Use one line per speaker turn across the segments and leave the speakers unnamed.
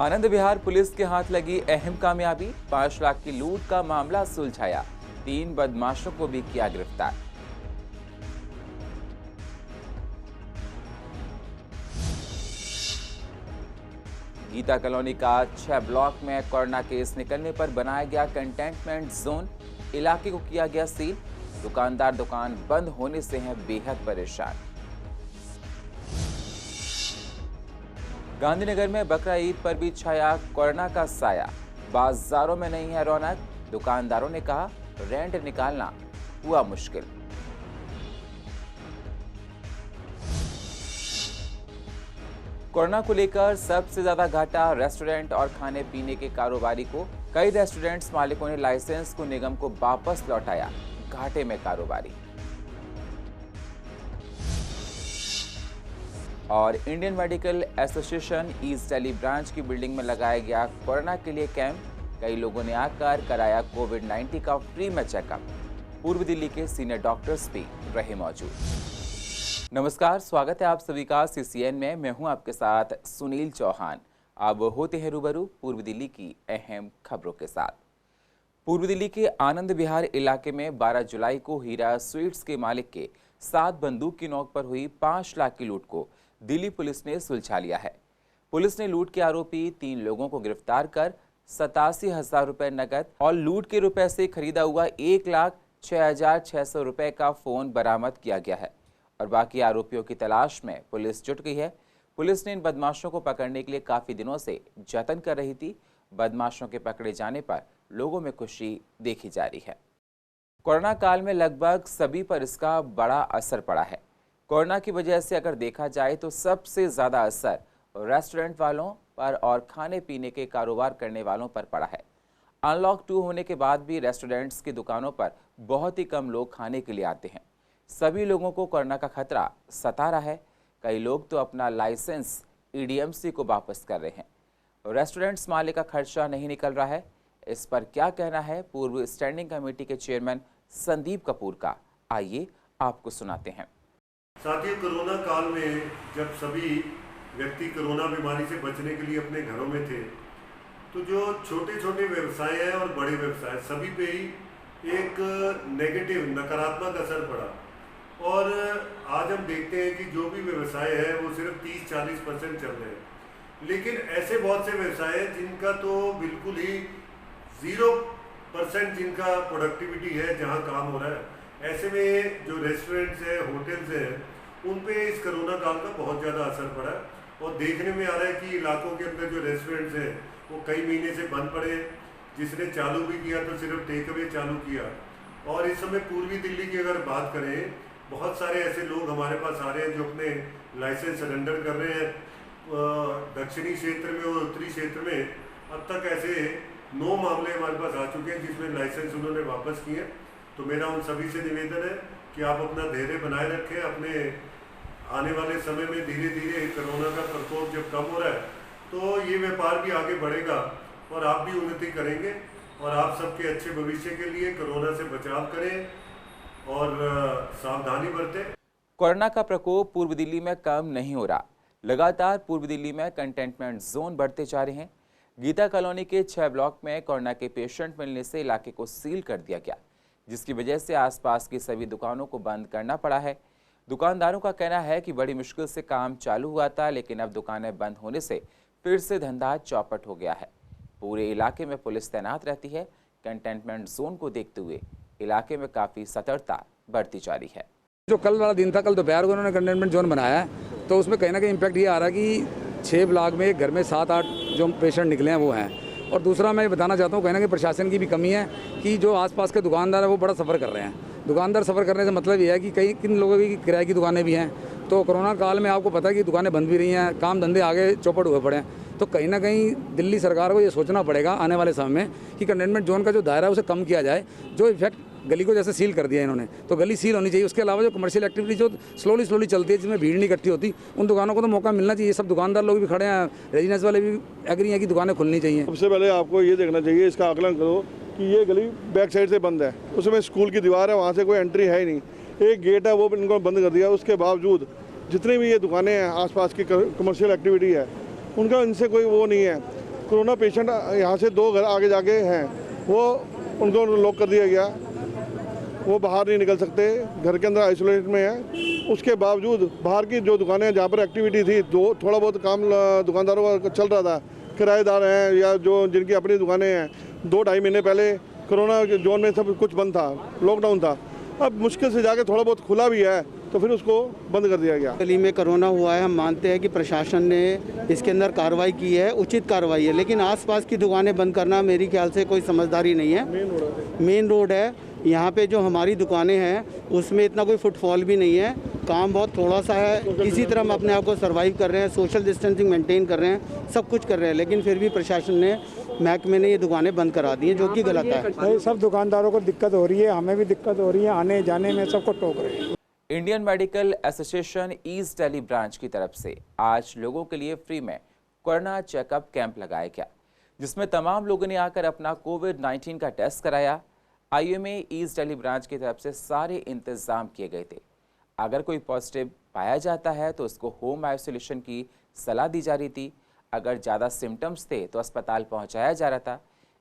Anand Vihar police के हाथ लगी अहम कामयाबी। 5 लाख की लूट का मामला सुलझाया। 3 बदमाशों को भी किया गिरफ्तार। गीता कॉलोनी का 6 ब्लॉक में कोरोना केस निकलने पर बनाया गया कंटेनमेंट जोन। इलाके को किया गया सील। दुकानदार दुकान बंद होने से हैं बेहद परेशान। गांधीनगर में बकरा ईद पर भी छाया कोरोना का साया। बाजारों में नहीं है रौनक। दुकानदारों ने कहा रेंट निकालना हुआ मुश्किल। कोरोना को लेकर सबसे ज्यादा घाटा रेस्टोरेंट और खाने पीने के कारोबारी को। कई रेस्टोरेंट्स मालिकों ने लाइसेंस को निगम को वापस लौटाया। घाटे में कारोबारी। और Indian medical association east Delhi branch की बिल्डिंग में लगाया गया कोरोना के लिए कैंप। कई लोगों ने आकर कराया कोविड-19 का फ्री में चेकअप। पूर्व दिल्ली के सीनियर डॉक्टर्स भी रहे मौजूद। नमस्कार, स्वागत है आप सभी का CCN में। मैं हूं आपके साथ सुनील चौहान। अब होते हैं रूबरू पूर्व दिल्ली की अहम खबरों के साथ। पूर्व दिल्ली के आनंद विहार इलाके में 12 जुलाई को हीरा स्वीट्स के मालिक के 7 बंदूक की नोक पर हुई 5 लाख की लूट को दिल्ली पुलिस ने सुलझा लिया है। पुलिस ने लूट के आरोपी 3 लोगों को गिरफ्तार कर 87,000 रुपए नकद और लूट के रुपए से खरीदा हुआ 1,06,600 रुपए का फोन बरामद किया गया है और बाकी आरोपियों की तलाश में पुलिस जुट गई है। पुलिस ने इन बदमाशों को पकड़ने के लिए काफी दिनों से जतन कर रही थी। बदमाशों के पकड़े जाने पर लोगों में खुशी देखी जा रही है। कोरोना काल में लगभग सभी पर इसका बड़ा असर पड़ा है। कोरोना की वजह से अगर देखा जाए तो सबसे ज्यादा असर रेस्टोरेंट वालों पर और खाने पीने के कारोबार करने वालों पर पड़ा है। अनलॉक 2 होने के बाद भी रेस्टोरेंट्स की दुकानों पर बहुत ही कम लोग खाने के लिए आते हैं। सभी लोगों को कोरोना का खतरा सता रहा है। कई लोग तो अपना लाइसेंस EDMC को वापस कर रहे हैं। रेस्टोरेंट्स मालिक का खर्चा नहीं निकल रहा है। इस पर क्या कहना है पूर्व स्टैंडिंग कमेटी के चेयरमैन संदीप कपूर का, आइए आपको सुनाते हैं।
साथियों, कोरोना काल में जब सभी व्यक्ति कोरोना बीमारी से बचने के लिए अपने घरों में थे, तो जो छोटे छोटे व्यवसाय हैं और बड़े व्यवसाय सभी पे ही एक नेगेटिव नकारात्मक असर पड़ा। और आज हम देखते हैं कि जो भी व्यवसाय है वो सिर्फ 30-40% चल रहे हैं, लेकिन ऐसे बहुत से व्यवसाय हैं जिनका तो बिल्कुल ही 0% जिनका प्रोडक्टिविटी है, जहां काम हो रहा है। ऐसे में जो रेस्टोरेंट्स हैं, होटल्स हैं, उन पे इस कोरोना काल का बहुत ज़्यादा असर पड़ा और देखने में आ रहा है कि इलाकों के अंदर जो रेस्टोरेंट्स हैं वो कई महीने से बंद पड़े। जिसने चालू भी किया तो सिर्फ टेक अवे चालू किया। और इस समय पूर्वी दिल्ली की अगर बात करें, बहुत सारे ऐसे लोग हमारे पास आ रहे हैं जो अपने लाइसेंस सरेंडर कर रहे हैं। दक्षिणी क्षेत्र में और उत्तरी क्षेत्र में अब तक ऐसे 9 मामले हमारे पास आ चुके हैं जिसमें लाइसेंस उन्होंने वापस किए। तो मेरा उन सभी से निवेदन है कि आप अपना धैर्य बनाए रखें। अपने आने वाले समय में धीरे धीरे कोरोना का प्रकोप जब कम हो रहा है तो ये व्यापार भी आगे बढ़ेगा और आप भी उन्नति करेंगे। और आप सबके अच्छे भविष्य के लिए कोरोना से बचाव करें और सावधानी बरतें।
कोरोना का प्रकोप पूर्व दिल्ली में कम नहीं हो रहा। लगातार पूर्व दिल्ली में कंटेनमेंट जोन बढ़ते जा रहे हैं। गीता कॉलोनी के 6 ब्लॉक में कोरोना के पेशेंट मिलने से इलाके को सील कर दिया गया, जिसकी वजह से आसपास की सभी दुकानों को बंद करना पड़ा है। दुकानदारों का कहना है कि बड़ी मुश्किल से काम चालू हुआ था, लेकिन अब दुकानें बंद होने से फिर से धंधा चौपट हो गया है। पूरे इलाके में पुलिस तैनात रहती है। कंटेनमेंट जोन को देखते हुए इलाके में काफ़ी सतर्कता बढ़ती जा रही है।
जो कल वाला दिन था, कल दोपहर को उन्होंने कंटेनमेंट जोन बनाया है, तो उसमें कहीं ना कहीं इम्पैक्ट ये आ रहा है कि 6 ब्लॉक में एक घर में 7-8 जो पेशेंट निकले हैं वो हैं। और दूसरा मैं बताना चाहता हूँ, कहीं ना कहीं प्रशासन की भी कमी है कि जो आसपास के दुकानदार हैं वो बड़ा सफ़र कर रहे हैं। दुकानदार सफ़र करने से मतलब ये है कि कई किन लोगों की किराए की दुकानें भी हैं। तो कोरोना काल में आपको पता है कि दुकानें बंद भी रही हैं, काम धंधे आगे चौपट हुए पड़े हैं। तो कहीं ना कहीं दिल्ली सरकार को ये सोचना पड़ेगा आने वाले समय में कि कंटेनमेंट जोन का जो दायरा है उसे कम किया जाए। जो इफेक्ट गली को जैसे सील कर दिया इन्होंने, तो गली सील होनी चाहिए। उसके अलावा जो कमर्शियल एक्टिविटी जो स्लोली चलती है, जिसमें भीड़ नहीं इकट्ठी होती, उन दुकानों को तो मौका मिलना चाहिए। सब दुकानदार लोग भी खड़े हैं, रेजिडेंस वाले भी एग्री हैं कि दुकानें खुलनी चाहिए।
सबसे पहले आपको ये देखना चाहिए, इसका आकलन करो कि ये गली बैक साइड से बंद है, उसमें स्कूल की दीवार है, वहाँ से कोई एंट्री है ही नहीं। एक गेट है वो इनको बंद कर दिया। उसके बावजूद जितनी भी ये दुकानें हैं, आसपास की कमर्शियल एक्टिविटी है, उनका इनसे कोई वो नहीं है। कोरोना पेशेंट यहाँ से 2 घर आगे जाके हैं, वो उनको लॉक कर दिया गया, वो बाहर नहीं निकल सकते, घर के अंदर आइसोलेट में है। उसके बावजूद बाहर की जो दुकानें जहाँ पर एक्टिविटी थी, थोड़ा बहुत काम दुकानदारों का चल रहा था, किराएदार हैं या जो जिनकी अपनी दुकानें हैं, 2-2.5 महीने पहले कोरोना जोन में सब कुछ बंद था, लॉकडाउन था। अब मुश्किल से जाके थोड़ा बहुत खुला भी है तो फिर उसको बंद कर दिया गया।
दिल्ली में कोरोना हुआ है, हम मानते हैं कि प्रशासन ने इसके अंदर कार्रवाई की है, उचित कार्रवाई है, लेकिन आसपास की दुकानें बंद करना मेरे ख्याल से कोई समझदारी नहीं है। मेन रोड है, यहाँ पे जो हमारी दुकानें हैं उसमें इतना कोई फुटफॉल भी नहीं है, काम बहुत थोड़ा सा है, इसी तरह हम अपने आप को सर्वाइव कर रहे हैं, सोशल डिस्टेंसिंग मेंटेन कर रहे हैं, सब कुछ कर रहे हैं, लेकिन फिर भी प्रशासन ने, महकमे ने ये दुकानें बंद करा दी हैं, जो कि गलत है।
भाई सब दुकानदारों को दिक्कत हो रही है, हमें भी दिक्कत हो रही है, आने जाने में सबको टोक रहे हैं।
Indian medical association east Delhi branch की तरफ से आज लोगों के लिए फ्री में कोरोना चेकअप कैंप लगाया गया, जिसमें तमाम लोगों ने आकर अपना कोविड-19 का टेस्ट कराया। आईएमए ईस्ट दिल्ली ब्रांच की तरफ से सारे इंतजाम किए गए थे। अगर कोई पॉजिटिव पाया जाता है तो उसको होम आइसोलेशन की सलाह दी जा रही थी। अगर ज़्यादा सिम्टम्स थे तो अस्पताल पहुंचाया जा रहा था।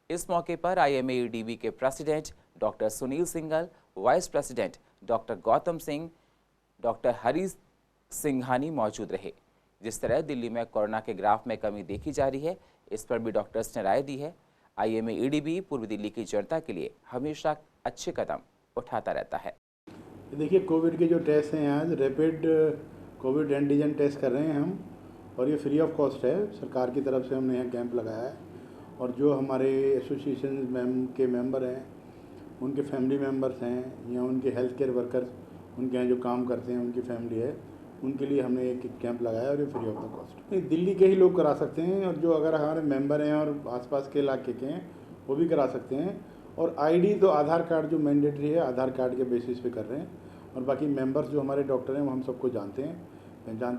इस मौके पर आईएमए ईडीबी के president doctor Sunil Singhal, vice president doctor Gautam Singh, doctor Hari Singhani मौजूद रहे। जिस तरह दिल्ली में कोरोना के ग्राफ में कमी देखी जा रही है, इस पर भी डॉक्टर्स ने राय दी है। आईएमए ईडीबी पूर्व दिल्ली की जनता के लिए हमेशा अच्छे कदम उठाता रहता है।
देखिए, कोविड के जो टेस्ट हैं आज रैपिड कोविड एंटीजन टेस्ट कर रहे हैं हम, और ये फ्री ऑफ कॉस्ट है, सरकार की तरफ से हमने यहाँ कैंप लगाया है। और जो हमारे एसोसिएशन के मेंबर हैं, उनके फैमिली मेंबर्स हैं या उनके हेल्थ केयर वर्कर्स, उनके यहाँ जो काम करते हैं उनकी फैमिली है, उनके लिए हमने एक कैंप लगाया और ये free of the cost. Delhi के ही लोग करा सकते हैं, और जो अगर हमारे मेंबर हैं और आसपास के इलाके के हैं वो भी करा सकते हैं। और आईडी तो आधार कार्ड जो मैंडेटरी है, आधार कार्ड के बेसिस पे कर रहे हैं। और बाकी मेंबर्स जो हमारे डॉक्टर हैं वो हम सबको जानते हैं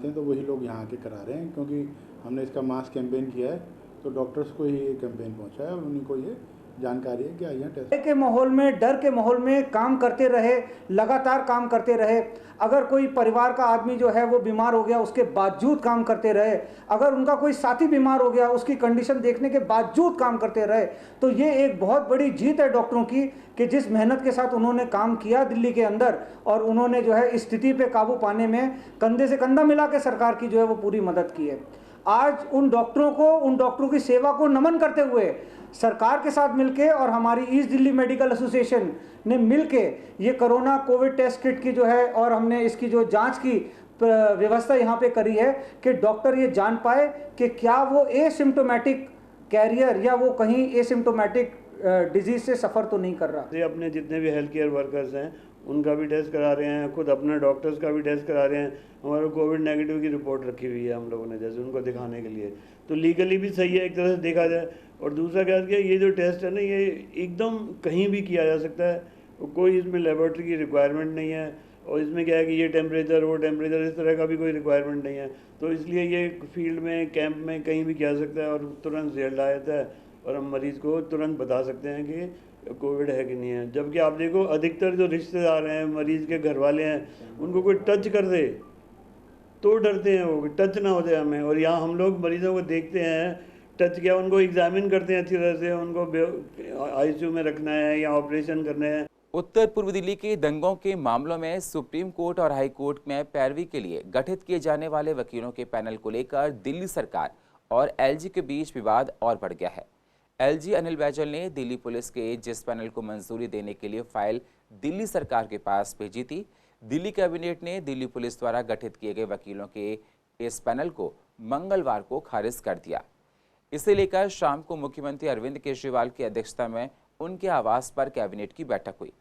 तो वही लोग यहाँ आके करा रहे हैं, क्योंकि हमने इसका मास कैंपेन किया है, तो डॉक्टर्स को ही ये कैंपेन पहुँचा है और उन्हीं को ये जानकारी है कि यहाँ टेस्ट
के माहौल में, डर के माहौल में काम करते रहे, लगातार काम करते रहे। अगर कोई परिवार का आदमी जो है वो बीमार हो गया, उसके बावजूद काम करते रहे। अगर उनका कोई साथी बीमार हो गया, उसकी कंडीशन देखने के बावजूद काम करते रहे। तो ये एक बहुत बड़ी जीत है डॉक्टरों की, कि जिस मेहनत के साथ उन्होंने काम किया दिल्ली के अंदर, और उन्होंने जो है स्थिति पे काबू पाने में कंधे से कंधा मिला के सरकार की जो है वो पूरी मदद की है। आज उन डॉक्टरों की सेवा को नमन करते हुए सरकार के साथ मिलके और हमारी ईस्ट दिल्ली मेडिकल एसोसिएशन ने मिलके ये कोरोना कोविड टेस्ट किट की जो है, और हमने इसकी जो जांच की व्यवस्था यहाँ पे करी है कि डॉक्टर ये जान पाए कि क्या वो एसिम्टोमेटिक कैरियर या वो कहीं एसिम्टोमेटिक डिजीज से सफ़र तो नहीं कर रहा।
ये अपने जितने भी हेल्थ केयर वर्कर्स हैं उनका भी टेस्ट करा रहे हैं, खुद अपने डॉक्टर्स का भी टेस्ट करा रहे हैं। हमारे कोविड नेगेटिव की रिपोर्ट रखी हुई है हम लोगों ने, जैसे उनको दिखाने के लिए, तो लीगली भी सही है एक तरह से देखा जाए। और दूसरा क्या है, ये जो टेस्ट है ना, ये एकदम कहीं भी किया जा सकता है, कोई इसमें लेबोरेटरी की रिक्वायरमेंट नहीं है। और इसमें क्या है कि ये टेम्परेचर वो टेम्परेचर इस तरह का भी कोई रिक्वायरमेंट नहीं है। तो इसलिए ये फील्ड में, कैंप में कहीं भी किया जा सकता है और तुरंत रिजल्ट आ जाता है, और हम मरीज़ को तुरंत बता सकते हैं कि कोविड है कि नहीं है। जबकि आप देखो, अधिकतर जो रिश्तेदार हैं, मरीज़ के घर वाले हैं, उनको कोई टच कर दे तो डरते हैं, वो टच ना हो जाए हमें। और यहाँ हम लोग मरीज़ों को देखते हैं, टच किया, उनको एग्जामिन करते हैं अच्छी तरह से, उनको आईसीयू में रखना है या ऑपरेशन करने हैं।
उत्तर पूर्व दिल्ली के दंगों के मामलों में सुप्रीम कोर्ट और हाई कोर्ट में पैरवी के लिए गठित किए जाने वाले वकीलों के पैनल को लेकर दिल्ली सरकार और एलजी के बीच विवाद और बढ़ गया है। एलजी अनिल बैजल ने दिल्ली पुलिस के जिस पैनल को मंजूरी देने के लिए फाइल दिल्ली सरकार के पास भेजी थी, दिल्ली कैबिनेट ने दिल्ली पुलिस द्वारा गठित किए गए वकीलों के इस पैनल को मंगलवार को खारिज कर दिया। इसे लेकर शाम को मुख्यमंत्री अरविंद केजरीवाल की अध्यक्षता में उनके आवास पर कैबिनेट की बैठक हुई,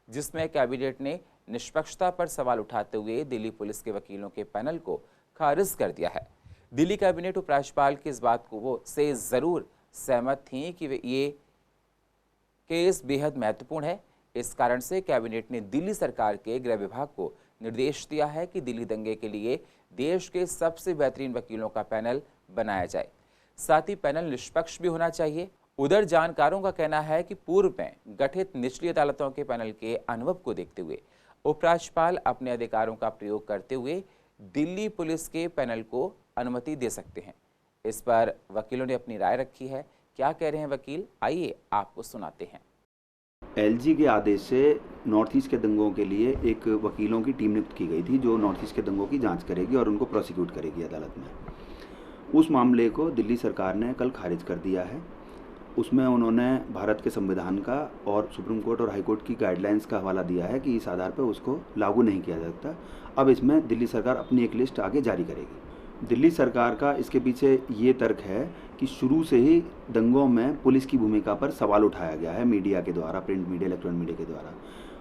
जिसमें कैबिनेट ने निष्पक्षता पर सवाल उठाते हुए दिल्ली पुलिस के वकीलों के पैनल को खारिज कर दिया है। दिल्ली कैबिनेट उपराज्यपाल की इस बात को से जरूर सहमत थी कि ये केस बेहद महत्वपूर्ण है। इस कारण से कैबिनेट ने दिल्ली सरकार के गृह विभाग को निर्देश दिया है कि दिल्ली दंगे के लिए देश के सबसे बेहतरीन वकीलों का पैनल बनाया जाए। साथ ही पैनल निष्पक्ष भी होना चाहिए। उधर जानकारों का कहना है कि पूर्व में गठित निचली अदालतों के पैनल के अनुभव को देखते हुए उपराज्यपाल अपने अधिकारों का प्रयोग करते हुए दिल्ली पुलिस के पैनल को अनुमति दे सकते हैं। इस पर वकीलों ने अपनी राय रखी है। क्या कह रहे हैं वकील, आइए आपको सुनाते हैं।
एलजी के आदेश से नॉर्थ ईस्ट के दंगों के लिए एक वकीलों की टीम नियुक्त की गई थी जो नॉर्थ ईस्ट के दंगों की जांच करेगी और उनको प्रोसिक्यूट करेगी अदालत में। उस मामले को दिल्ली सरकार ने कल खारिज कर दिया है। उसमें उन्होंने भारत के संविधान का और सुप्रीम कोर्ट और हाई कोर्ट की गाइडलाइंस का हवाला दिया है कि इस आधार पर उसको लागू नहीं किया जा सकता। अब इसमें दिल्ली सरकार अपनी एक लिस्ट आगे जारी करेगी। दिल्ली सरकार का इसके पीछे ये तर्क है कि शुरू से ही दंगों में पुलिस की भूमिका पर सवाल उठाया गया है मीडिया के द्वारा, प्रिंट मीडिया, इलेक्ट्रॉनिक मीडिया के द्वारा।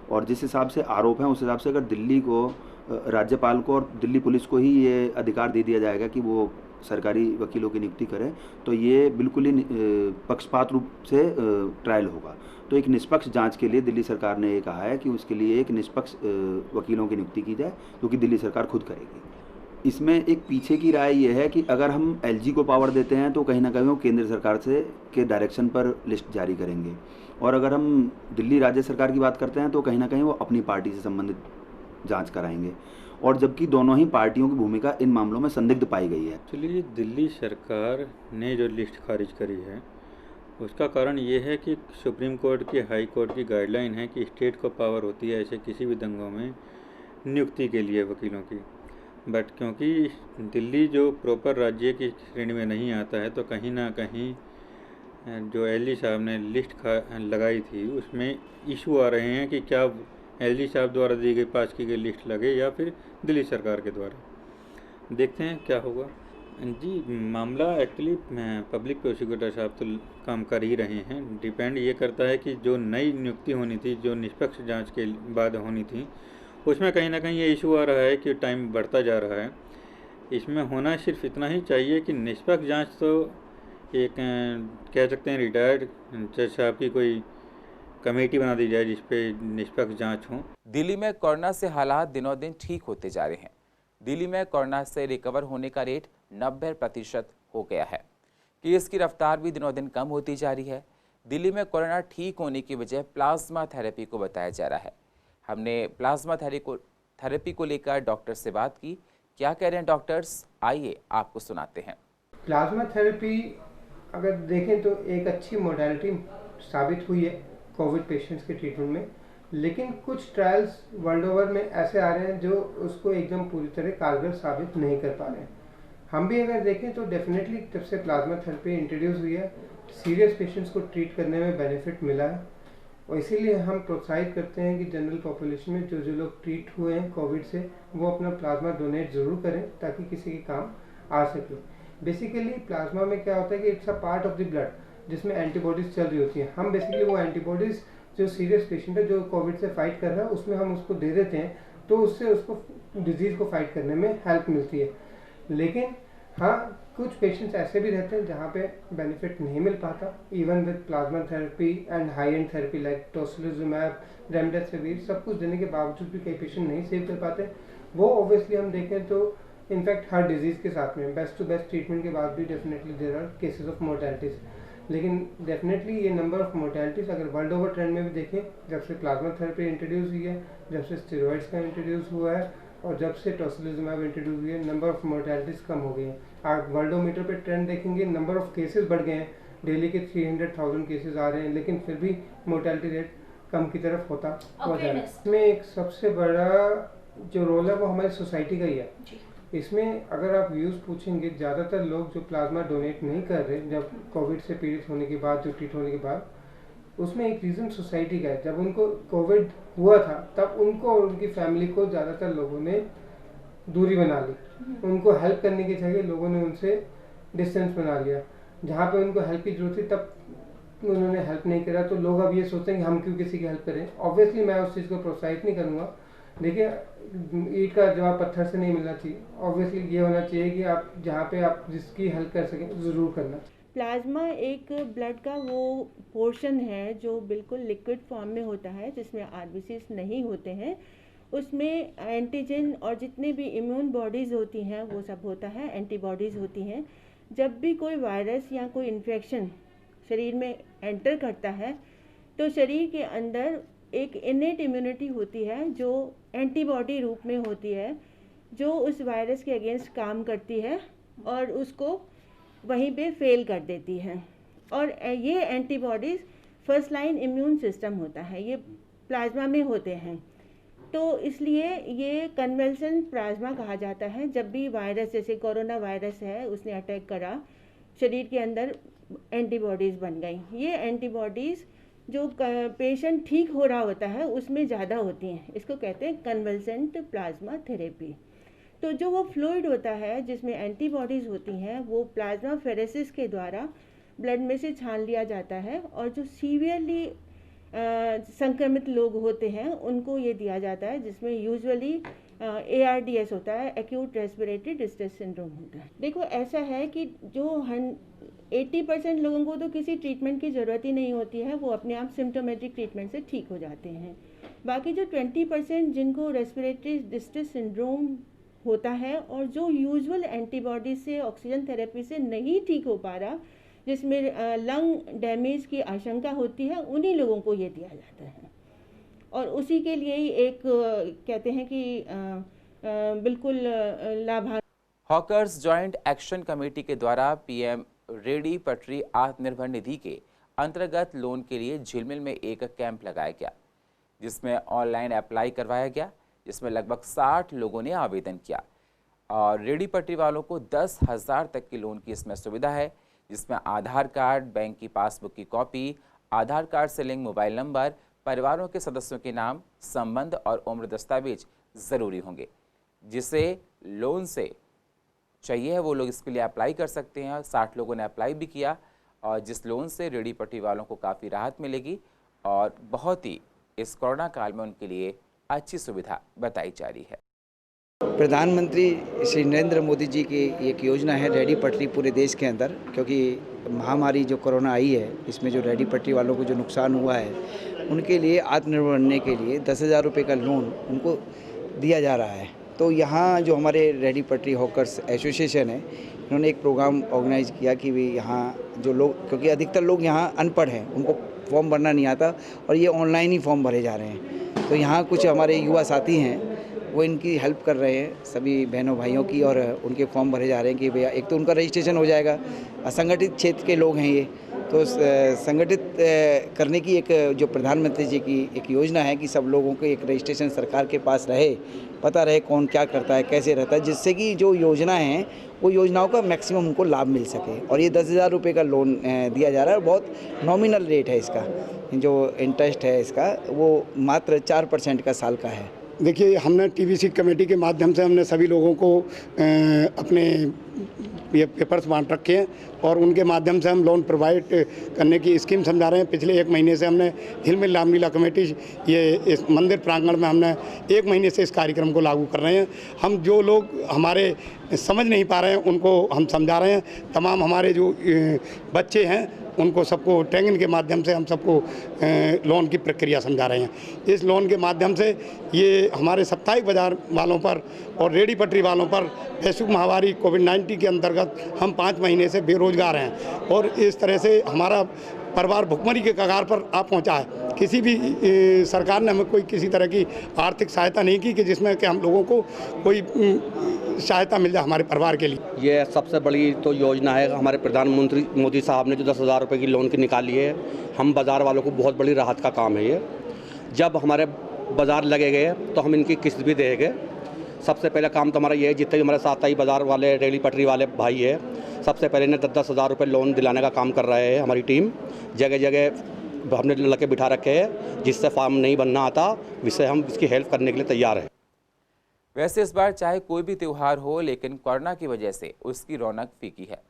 और जिस हिसाब से आरोप है उस हिसाब से अगर दिल्ली को, राज्यपाल को और दिल्ली पुलिस को ही ये अधिकार दे दिया जाएगा कि वो सरकारी वकीलों की नियुक्ति करें, तो ये बिल्कुल ही पक्षपात रूप से ट्रायल होगा। तो एक निष्पक्ष जांच के लिए दिल्ली सरकार ने ये कहा है कि उसके लिए एक निष्पक्ष वकीलों की नियुक्ति की जाए, जो कि दिल्ली सरकार खुद करेगी। इसमें एक पीछे की राय ये है कि अगर हम एलजी को पावर देते हैं तो कहीं ना कहीं वो केंद्र सरकार से के डायरेक्शन पर लिस्ट जारी करेंगे, और अगर हम दिल्ली राज्य सरकार की बात करते हैं तो कहीं ना कहीं वो अपनी पार्टी से संबंधित जांच कराएंगे, और जबकि दोनों ही पार्टियों की भूमिका इन मामलों में संदिग्ध पाई गई है।
चलिए, दिल्ली सरकार ने जो लिस्ट खारिज करी है उसका कारण ये है कि सुप्रीम कोर्ट की, हाई कोर्ट की गाइडलाइन है कि स्टेट को पावर होती है ऐसे किसी भी दंगों में नियुक्ति के लिए वकीलों की। बट क्योंकि दिल्ली जो प्रॉपर राज्य की श्रेणी में नहीं आता है, तो कहीं ना कहीं जो एलजी साहब ने लिस्ट लगाई थी उसमें इशू आ रहे हैं कि क्या एलजी साहब द्वारा दी गई, पास की गई लिस्ट लगे या फिर दिल्ली सरकार के द्वारा। देखते हैं क्या होगा। जी, मामला एक्चुअली पब्लिक प्रोसिक्यूटर साहब तो काम कर ही रहे हैं। डिपेंड ये करता है कि जो नई नियुक्ति होनी थी, जो निष्पक्ष जांच के बाद होनी थी, उसमें कहीं ना कहीं ये इशू आ रहा है कि टाइम बढ़ता जा रहा है। इसमें होना सिर्फ इतना ही चाहिए कि निष्पक्ष जांच तो एक कह सकते हैं रिटायर्ड जज साहब की कोई कमेटी बना दी जाए जिस पे निष्पक्ष जांच हो।
दिल्ली में कोरोना से हालात दिनों दिन ठीक होते जा रहे हैं। दिल्ली में कोरोना से रिकवर होने का रेट 90% हो गया है। केस की रफ्तार भी दिनों दिन कम होती जा रही है। दिल्ली में कोरोना ठीक होने की वजह प्लाज्मा थेरेपी को बताया जा रहा है। हमने प्लाज्मा थेरेपी को लेकर डॉक्टर से बात की। क्या कह रहे हैं डॉक्टर्स, आइए आपको सुनाते हैं।
प्लाज्मा थेरेपी अगर देखें तो एक अच्छी मोडालिटी साबित हुई है कोविड पेशेंट्स के ट्रीटमेंट में, लेकिन कुछ ट्रायल्स वर्ल्ड ओवर में ऐसे आ रहे हैं जो उसको एकदम पूरी तरह कारगर साबित नहीं कर पा रहे हैं। हम भी अगर देखें तो डेफिनेटली जब से प्लाज्मा थेरेपी इंट्रोड्यूस हुई है, सीरियस पेशेंट्स को ट्रीट करने में बेनिफिट मिला है, और इसीलिए हम प्रोत्साहित करते हैं कि जनरल पॉपुलेशन में जो लोग ट्रीट हुए हैं कोविड से, वो अपना प्लाज्मा डोनेट ज़रूर करें ताकि किसी के काम आ सके। बेसिकली प्लाज्मा में क्या होता है कि it's a part of the blood जिसमें एंटीबॉडीज़ चल रही होती हैं। हम बेसिकली वो एंटीबॉडीज़ जो सीरियस पेशेंट है जो कोविड से फाइट कर रहा है उसमें हम उसको दे देते हैं, तो उससे उसको डिजीज़ को फाइट करने में हेल्प मिलती है। लेकिन हाँ, कुछ पेशेंट्स ऐसे भी रहते हैं जहाँ पे बेनिफिट नहीं मिल पाता। Even with plasma therapy and high and therapy like tocilizumab, remdesivir, सब कुछ देने के बावजूद भी कई पेशेंट नहीं सेव कर पाते। वो ऑब्वियसली हम देखें तो इनफैक्ट हर डिजीज़ के साथ में बेस्ट टू बेस्ट ट्रीटमेंट के बाद भी definitely there are cases of mortalities. लेकिन डेफिनेटली ये नंबर ऑफ मोर्टेलिटीज़ अगर वर्ल्ड ओवर ट्रेंड में भी देखें, जब से प्लाज्मा थेरेपी इंट्रोड्यूस हुई है, जब से स्टेरॉइड्स का इंट्रोड्यूस हुआ है और जब से टोसिलिजुमैब इंट्रोड्यूस हुई है, नंबर ऑफ मोर्टेलिटीज़ कम हो गई हैं। आप वर्ल्डोमीटर पे ट्रेंड देखेंगे, नंबर ऑफ केसेस बढ़ गए हैं, डेली के 300,000 केसेस आ रहे हैं, लेकिन फिर भी मोर्टेलिटी रेट कम की तरफ होता जा रहा है। इसमें एक सबसे बड़ा जो रोल है वो हमारी सोसाइटी का ही है। इसमें अगर आप व्यूज़ पूछेंगे, ज़्यादातर लोग जो प्लाज्मा डोनेट नहीं कर रहे जब कोविड से पीड़ित होने के बाद, जो ट्रीट होने के बाद, उसमें एक रीज़न सोसाइटी का है। जब उनको कोविड हुआ था तब उनको और उनकी फैमिली को ज़्यादातर लोगों ने दूरी बना ली। उनको हेल्प करने की जगह लोगों ने उनसे डिस्टेंस बना लिया। जहाँ पे उनको हेल्प की जरूरत थी तब उन्होंने हेल्प नहीं करा, तो लोग अब ये सोचते हैं कि हम क्यों किसी की हेल्प करें। ऑब्वियसली मैं उस चीज़ को प्रोत्साहित नहीं करूँगा। देखिए, ईंट का जवाब पत्थर से नहीं मिलना चाहिए। ऑब्वियसली ये होना चाहिए कि आप जहाँ पे आप जिसकी हेल्प कर सकें ज़रूर करना।
प्लाज्मा एक ब्लड का वो पोर्शन है जो बिल्कुल लिक्विड फॉर्म में होता है, जिसमें आरबीसीज नहीं होते हैं। उसमें एंटीजन और जितने भी इम्यून बॉडीज़ होती हैं वो सब होता है, एंटीबॉडीज़ होती हैं। जब भी कोई वायरस या कोई इन्फेक्शन शरीर में एंटर करता है तो शरीर के अंदर एक इनेट इम्यूनिटी होती है जो एंटीबॉडी रूप में होती है, जो उस वायरस के अगेंस्ट काम करती है और उसको वहीं पे फेल कर देती हैं। और ये antibodies first line immune system होता है, ये प्लाज्मा में होते हैं। तो इसलिए ये कन्वल्सेंट प्लाज्मा कहा जाता है। जब भी वायरस, जैसे कोरोना वायरस है, उसने अटैक करा, शरीर के अंदर एंटीबॉडीज़ बन गई। ये एंटीबॉडीज़ जो पेशेंट ठीक हो रहा होता है उसमें ज़्यादा होती हैं। इसको कहते हैं कन्वल्सेंट प्लाज्मा थेरेपी। तो जो वो फ्लूइड होता है जिसमें एंटीबॉडीज़ होती हैं, वो प्लाज्मा फेरेसिस के द्वारा ब्लड में से छान लिया जाता है, और जो सीवियरली संक्रमित लोग होते हैं उनको ये दिया जाता है, जिसमें यूजुअली ARDS होता है, एक्यूट रेस्पिरेटरी डिस्ट्रेस सिंड्रोम होता है। देखो, ऐसा है कि जो 80% लोगों को तो किसी ट्रीटमेंट की ज़रूरत ही नहीं होती है, वो अपने आप सिम्टोमेटिक ट्रीटमेंट से ठीक हो जाते हैं। बाकी जो 20% जिनको रेस्पिरेटरी डिस्ट्रेस सिंड्रोम होता है और जो यूजुअल एंटीबॉडी से, ऑक्सीजन थेरेपी से नहीं ठीक हो पा रहा, जिसमें लंग डैमेज की आशंका होती है, उन्हीं लोगों को ये दिया जाता है। और उसी के लिए ही एक कहते हैं कि बिल्कुल लाभार्थी।
हॉकर्स जॉइंट एक्शन कमेटी के द्वारा PM रेडी पटरी आत्मनिर्भर निधि के अंतर्गत लोन के लिए झिलमिल में एक कैंप लगाया गया, जिसमें ऑनलाइन अप्लाई करवाया गया, जिसमें लगभग 60 लोगों ने आवेदन किया। और रेडी पटरी वालों को 10,000 तक की लोन की इसमें सुविधा है, जिसमें आधार कार्ड, बैंक की पासबुक की कॉपी, आधार कार्ड से लिंक मोबाइल नंबर, परिवारों के सदस्यों के नाम, संबंध और उम्र दस्तावेज ज़रूरी होंगे। जिसे लोन से चाहिए है वो लोग इसके लिए अप्लाई कर सकते हैं। 60 लोगों ने अप्लाई भी किया, और जिस लोन से रेडी पटरी वालों को काफ़ी राहत मिलेगी और बहुत ही इस कोरोना काल में उनके लिए अच्छी सुविधा बताई जा रही है।
प्रधानमंत्री श्री नरेंद्र मोदी जी की एक योजना है रेडी पटरी पूरे देश के अंदर, क्योंकि महामारी जो कोरोना आई है, इसमें जो रेडी पटरी वालों को जो नुकसान हुआ है, उनके लिए आत्मनिर्भर बनने के लिए 10,000 रुपये का लोन उनको दिया जा रहा है। तो यहाँ जो हमारे रेडी पटरी हॉकर्स एसोसिएशन है, इन्होंने एक प्रोग्राम ऑर्गेनाइज किया कि भी यहाँ जो लोग, क्योंकि अधिकतर लोग यहाँ अनपढ़ हैं, उनको फॉर्म भरना नहीं आता और ये ऑनलाइन ही फॉर्म भरे जा रहे हैं। तो यहाँ कुछ हमारे युवा साथी हैं, वो इनकी हेल्प कर रहे हैं, सभी बहनों भाइयों की, और उनके फॉर्म भरे जा रहे हैं कि भैया एक तो उनका रजिस्ट्रेशन हो जाएगा। असंगठित क्षेत्र के लोग हैं ये, तो संगठित करने की एक जो प्रधानमंत्री जी की एक योजना है कि सब लोगों को एक रजिस्ट्रेशन सरकार के पास रहे, पता रहे कौन क्या करता है, कैसे रहता है, जिससे कि जो योजना है वो योजनाओं का मैक्सिमम उनको लाभ मिल सके। और ये 10,000 रुपये का लोन दिया जा रहा है, और बहुत नॉमिनल रेट है इसका, जो इंटरेस्ट है इसका वो मात्र 4% का साल का है।
देखिए, हमने TVC कमेटी के माध्यम से हमने सभी लोगों को अपने ये पेपर्स बांट रखे हैं, और उनके माध्यम से हम लोन प्रोवाइड करने की स्कीम समझा रहे हैं। पिछले 1 महीने से हमने झिलमिल रामलीला कमेटी ये इस मंदिर प्रांगण में हमने 1 महीने से इस कार्यक्रम को लागू कर रहे हैं। हम जो लोग हमारे समझ नहीं पा रहे हैं उनको हम समझा रहे हैं। तमाम हमारे जो बच्चे हैं उनको सबको ट्रेनिंग के माध्यम से हम सबको लोन की प्रक्रिया समझा रहे हैं। इस लोन के माध्यम से ये हमारे साप्ताहिक बाजार वालों पर और रेडी पटरी वालों पर वैश्विक महामारी कोविड-19 के अंतर्गत हम 5 महीने से बेरोजगार हैं, और इस तरह से हमारा परिवार भुखमरी के कगार पर आ पहुंचा है। किसी भी सरकार ने हमें कोई किसी तरह की आर्थिक सहायता नहीं की कि जिसमें कि हम लोगों को कोई सहायता मिल जाए हमारे परिवार के लिए।
ये सबसे बड़ी तो योजना है हमारे प्रधानमंत्री मोदी साहब ने जो 10,000 रुपये की लोन की निकाली है। हम बाज़ार वालों को बहुत बड़ी राहत का काम है ये। जब हमारे बाज़ार लगे गए तो हम इनकी किस्त भी देंगे। सबसे पहला काम तो हमारा ये है, जितने भी हमारे साथ ही बाज़ार वाले रेडी पटरी वाले भाई है, सबसे पहले इन्हें 10,000 रुपये लोन दिलाने का काम कर रहे हैं। हमारी टीम जगह जगह हमने लड़के बिठा रखे हैं, जिससे फॉर्म नहीं बनना आता, जिससे हम इसकी हेल्प करने के लिए तैयार हैं।
वैसे इस बार चाहे कोई भी त्यौहार हो, लेकिन कोरोना की वजह से उसकी रौनक फीकी है।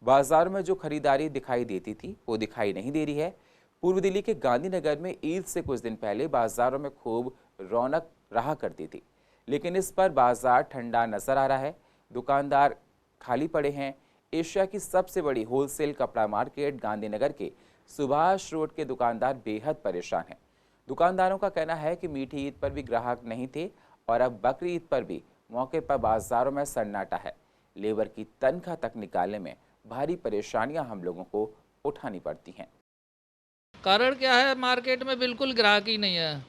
बाजार में जो खरीदारी दिखाई देती थी वो दिखाई नहीं दे रही है। पूर्व दिल्ली के गांधीनगर में ईद से कुछ दिन पहले बाजारों में खूब रौनक रहा करती थी, लेकिन इस पर बाजार ठंडा नजर आ रहा है। दुकानदार खाली पड़े हैं। एशिया की सबसे बड़ी होलसेल कपड़ा मार्केट गांधीनगर के सुभाष रोड के दुकानदार बेहद परेशान हैं। दुकानदारों का कहना है कि मीठी ईद पर भी ग्राहक नहीं थे और अब बकरी ईद पर भी मौके पर बाजारों में सन्नाटा है। लेबर की तनख्वाह तक निकालने में भारी परेशानियां हम लोगों को उठानी पड़ती हैं।
कारण क्या है, मार्केट में बिल्कुल ग्राहक ही नहीं है,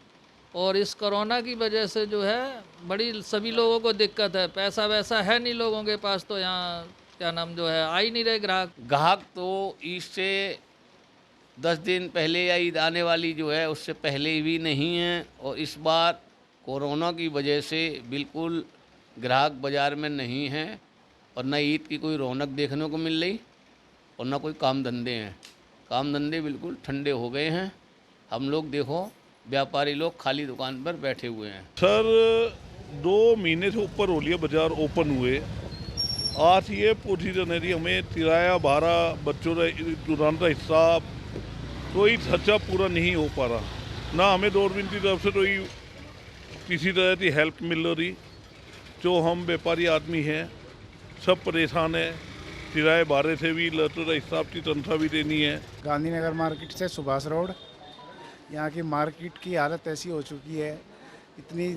और इस कोरोना की वजह से जो है बड़ी सभी लोगों को दिक्कत है। पैसा वैसा है नहीं लोगों के पास, तो यहाँ क्या नाम जो है आ ही नहीं रहे
ग्राहक तो ईद से 10 दिन पहले या ईद आने वाली जो है उससे पहले भी नहीं है, और इस बार कोरोना की वजह से बिल्कुल ग्राहक बाज़ार में नहीं है, और न ईद की कोई रौनक देखने को मिल रही और न कोई काम धंधे हैं। काम धंधे बिल्कुल ठंडे हो गए हैं। हम लोग देखो व्यापारी लोग खाली दुकान पर बैठे हुए हैं।
सर 2 महीने से ऊपर हो लिया बाज़ार ओपन हुए। आज ये पोजीशन है कि हमें किराया भाड़ा बच्चों का दुकान का हिसाब कोई खर्चा पूरा नहीं हो पा रहा, ना हमें गवर्नमेंट की तरफ से कोई किसी तरह की हेल्प मिल रही। जो हम व्यापारी आदमी हैं सब परेशान है, किराए भाड़े से भी लड़कों का हिसाब की तनख्वाह भी देनी है।
गांधीनगर मार्केट से सुभाष रोड, यहाँ की मार्केट की हालत ऐसी हो चुकी है, इतनी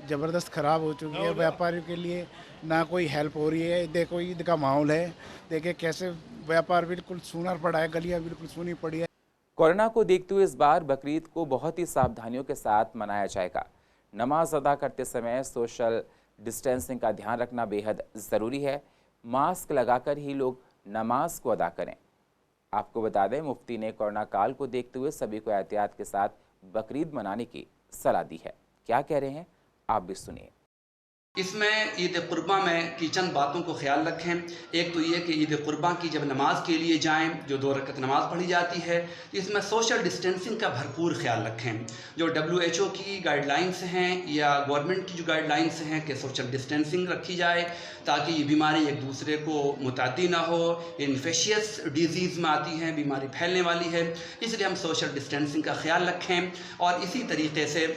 ज़बरदस्त ख़राब हो चुकी है, व्यापारियों के लिए ना कोई हेल्प हो रही है। देखो ईद का माहौल है, देखे कैसे व्यापार बिल्कुल सूना पड़ा है, गलियाँ बिल्कुल सूनी पड़ी है।
कोरोना को देखते हुए इस बार बकरीद को बहुत ही सावधानियों के साथ मनाया जाएगा। नमाज अदा करते समय सोशल डिस्टेंसिंग का ध्यान रखना बेहद ज़रूरी है। मास्क लगाकर ही लोग नमाज को अदा करें। आपको बता दें, मुफ्ती ने कोरोना काल को देखते हुए सभी को एहतियात के साथ बकरीद मनाने की सलाह दी है। क्या कह रहे हैं आप भी सुनिए।
इसमें ईद कुर्बा में की चंद बातों को ख्याल रखें। एक तो ये कि ईद कुर्बा की जब नमाज के लिए जाएं, जो 2 रकत नमाज पढ़ी जाती है, इसमें सोशल डिस्टेंसिंग का भरपूर ख्याल रखें। जो WHO की गाइडलाइंस हैं या गवर्नमेंट की जो गाइडलाइंस हैं कि सोशल डिस्टेंसिंग रखी जाए ताकि ये बीमारी एक दूसरे को मुतादी ना हो। इन्फेक्शियस डिजीज़ में आती हैं, बीमारी फैलने वाली है, इसलिए हम सोशल डिस्टेंसिंग का ख्याल रखें। और इसी तरीके से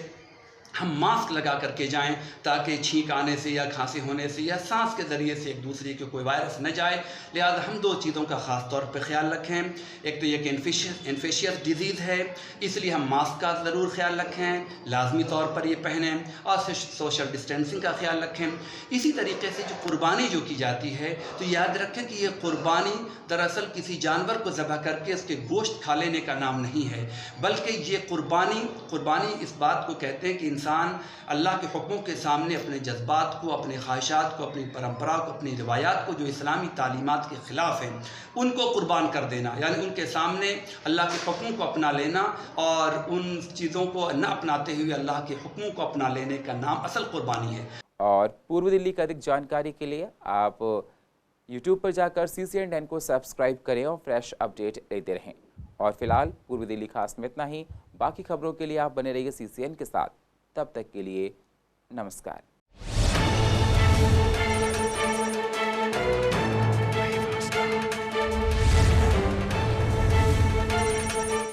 हम मास्क लगा करके जाएं ताकि छींक आने से या खांसी होने से या सांस के ज़रिए से एक दूसरे को कोई वायरस न जाए। लिहाजा हम 2 चीज़ों का ख़ास तौर पर ख्याल रखें। एक तो ये कि इन्फेक्शियस डिजीज़ है, इसलिए हम मास्क का ज़रूर ख्याल रखें, लाजमी तौर पर ये पहनें, और सोशल डिस्टेंसिंग का ख्याल रखें। इसी तरीके से जो कुर्बानी जो की जाती है, तो याद रखें कि ये कुर्बानी दरअसल किसी जानवर को ज़बह करके उसके गोश्त खा लेने का नाम नहीं है, बल्कि ये कुर्बानी इस बात को कहते हैं कि इंसान अल्लाह के हुक्मों के सामने अपने जज्बात को, अपने ख्वाहिशात को, अपनी परंपरा को, अपनी रिवायात को जो इस्लामी तालीमात के ख़िलाफ़ हैं उनको कुर्बान कर देना, यानी उनके सामने अल्लाह के हुक्मों को अपना लेना और उन चीज़ों को न अपनाते हुए अल्लाह के हुक्मों को अपना लेने का नाम असल कुर्बानी है।
और पूर्व दिल्ली की अधिक जानकारी के लिए आप YouTube पर जाकर CCN10 को सब्सक्राइब करें और फ्रेश अपडेट लेते रहें। और फिलहाल पूर्व दिल्ली खास में इतना ही। बाकी खबरों के लिए आप बने रहिए CCN के साथ। तब तक के लिए नमस्कार।